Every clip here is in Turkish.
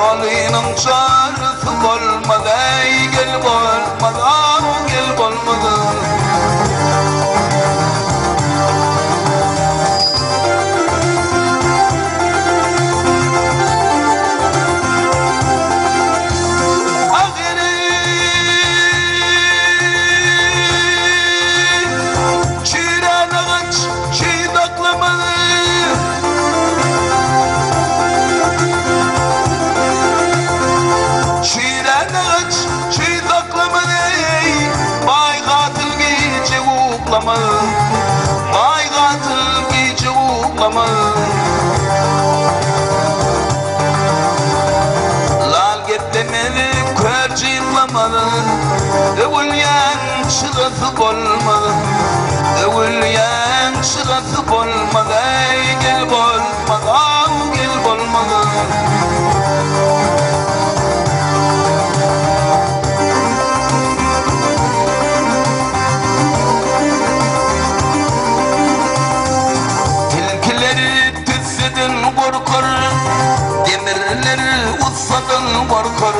Galynyň çarysy bolmady, gel bolmady, gel bolmady. Ay gatıl gece uğlama, lal getlemeli körcillamalı, övülyen çırası bolmalı, övülyen çırası bolmalı, gel bolmalı, gel bolmalı. Korkar, demirleri ussadan korkar.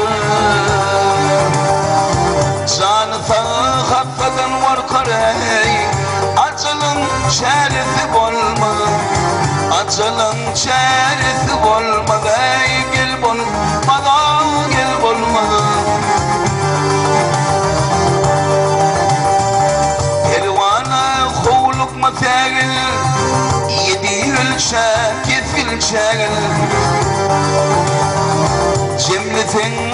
Canı sağı haftadan korkar. Acılın çaresi bolmadı, acılın çaresi bolmadı. Gel bolmadı, gel bolmadı. Elvana kovluk masagil, yedi ölçek, yedi ölçek. Cemletin